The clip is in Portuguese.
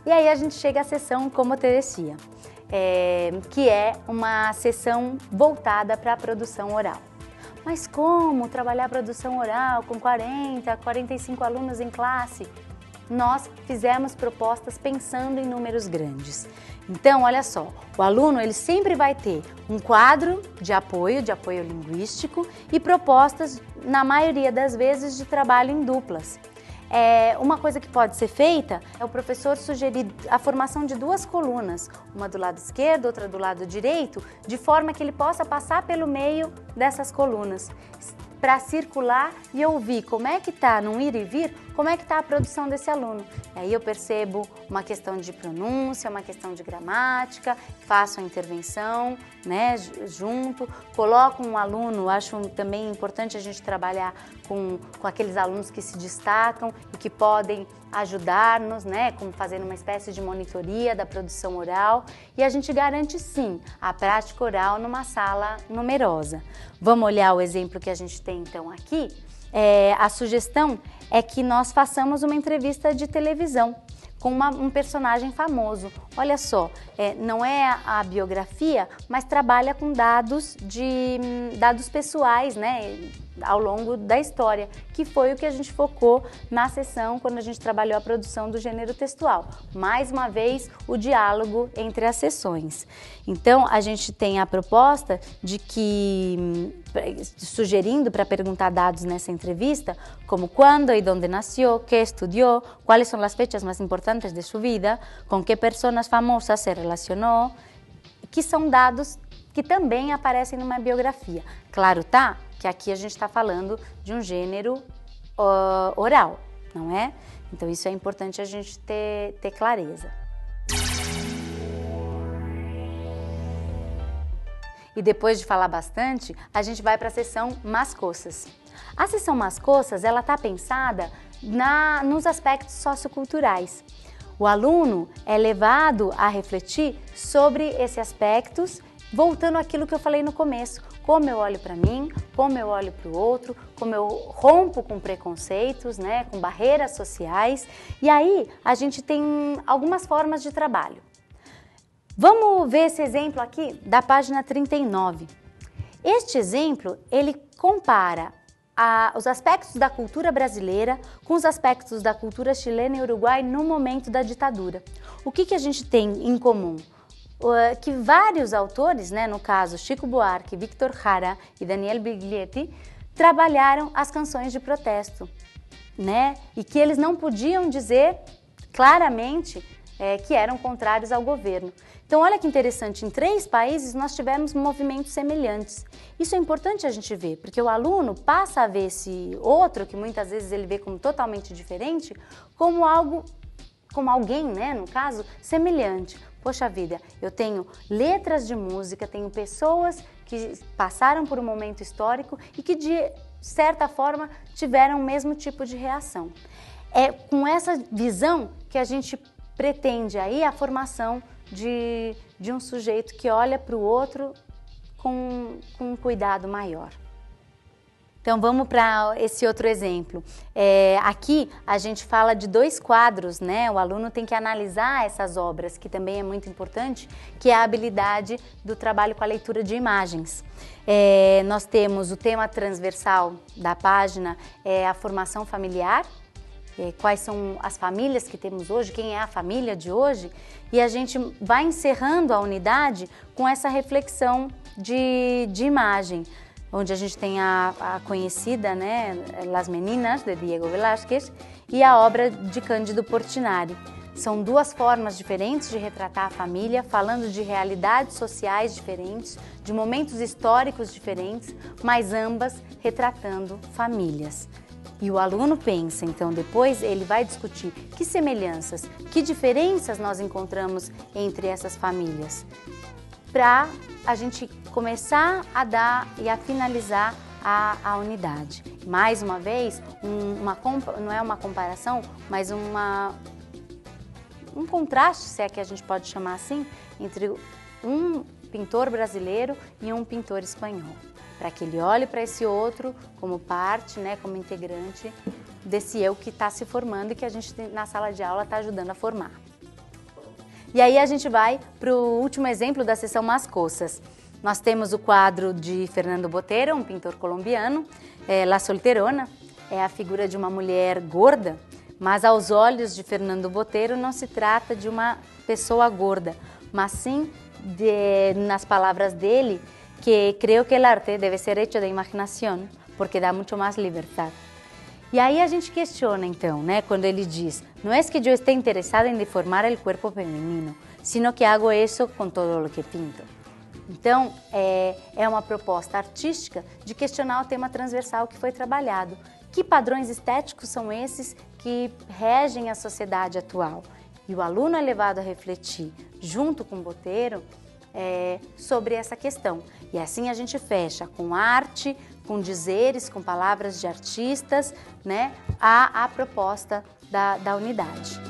E aí a gente chega à sessão como Teresia, que é uma sessão voltada para a produção oral. Mas como trabalhar a produção oral com 40, 45 alunos em classe? Nós fizemos propostas pensando em números grandes. Então, olha só, o aluno ele sempre vai ter um quadro de apoio linguístico e propostas, na maioria das vezes, de trabalho em duplas. Uma coisa que pode ser feita é o professor sugerir a formação de 2 colunas, uma do lado esquerdo, outra do lado direito, de forma que ele possa passar pelo meio dessas colunas, para circular e ouvir como é que está, num ir e vir, como é que está a produção desse aluno. E aí eu percebo uma questão de pronúncia, uma questão de gramática, faço a intervenção, né, junto, coloco um aluno, acho também importante a gente trabalhar com aqueles alunos que se destacam e que podem ajudar-nos, né, como fazendo uma espécie de monitoria da produção oral, e a gente garante sim a prática oral numa sala numerosa. Vamos olhar o exemplo que a gente tem então aqui? A sugestão é que nós façamos uma entrevista de televisão com um personagem famoso. Olha só, não é a biografia, mas trabalha com dados pessoais, né, ao longo da história, que foi o que a gente focou na sessão quando a gente trabalhou a produção do gênero textual. Mais uma vez, o diálogo entre as sessões. Então, a gente tem a proposta de que, sugerindo para perguntar dados nessa entrevista, como quando e onde nasceu, que estudou, quais são as fechas mais importantes de sua vida, com que pessoas famosas se relacionou, que são dados que também aparecem numa biografia. Claro, tá? Que aqui a gente está falando de um gênero oral, não é? Então isso é importante a gente ter clareza. E depois de falar bastante, a gente vai para a sessão Mascoças. A sessão Mascoças, ela está pensada nos aspectos socioculturais. O aluno é levado a refletir sobre esses aspectos, voltando àquilo que eu falei no começo, como eu olho para mim, como eu olho para o outro, como eu rompo com preconceitos, né, com barreiras sociais. E aí a gente tem algumas formas de trabalho. Vamos ver esse exemplo aqui da página 39. Este exemplo, ele compara os aspectos da cultura brasileira com os aspectos da cultura chilena e uruguai no momento da ditadura. O que a gente tem em comum? Que vários autores, né, no caso Chico Buarque, Victor Jara e Daniel Biglietti, trabalharam as canções de protesto, né, e que eles não podiam dizer claramente que eram contrários ao governo. Então, olha que interessante, em 3 países nós tivemos movimentos semelhantes. Isso é importante a gente ver, porque o aluno passa a ver esse outro, que muitas vezes ele vê como totalmente diferente, como alguém, né, no caso, semelhante. Poxa vida, eu tenho letras de música, tenho pessoas que passaram por um momento histórico e que, de certa forma, tiveram o mesmo tipo de reação. É com essa visão que a gente pretende aí a formação de um sujeito que olha para o outro com um cuidado maior. Então vamos para esse outro exemplo. Aqui a gente fala de 2 quadros, né? O aluno tem que analisar essas obras, que também é muito importante, que é a habilidade do trabalho com a leitura de imagens. Nós temos o tema transversal da página, a formação familiar, quais são as famílias que temos hoje, quem é a família de hoje, e a gente vai encerrando a unidade com essa reflexão de imagem, onde a gente tem a conhecida, né, Las Meninas, de Diego Velázquez, e a obra de Cândido Portinari. São 2 formas diferentes de retratar a família, falando de realidades sociais diferentes, de momentos históricos diferentes, mas ambas retratando famílias. E o aluno pensa, então depois ele vai discutir que semelhanças, que diferenças nós encontramos entre essas famílias, para a gente começar a dar e a finalizar a unidade. Mais uma vez, não é uma comparação, mas um contraste, se é que a gente pode chamar assim, entre um pintor brasileiro e um pintor espanhol, para que ele olhe para esse outro como parte, né, como integrante desse eu que está se formando e que a gente na sala de aula está ajudando a formar. E aí a gente vai para o último exemplo da seção Mascoças. Nós temos o quadro de Fernando Botero, um pintor colombiano, La Solterona, é a figura de uma mulher gorda, mas aos olhos de Fernando Botero não se trata de uma pessoa gorda, mas sim, nas palavras dele, que creio que o arte deve ser hecho de imaginação, porque dá muito mais liberdade. E aí a gente questiona então, né, quando ele diz, não é que eu esteja interessado em deformar o corpo feminino, sino que hago isso com todo o que pinto. Então, é uma proposta artística de questionar o tema transversal que foi trabalhado. Que padrões estéticos são esses que regem a sociedade atual? E o aluno é levado a refletir, junto com o Botero, sobre essa questão. E assim a gente fecha com arte, com dizeres, com palavras de artistas, né, a proposta da unidade.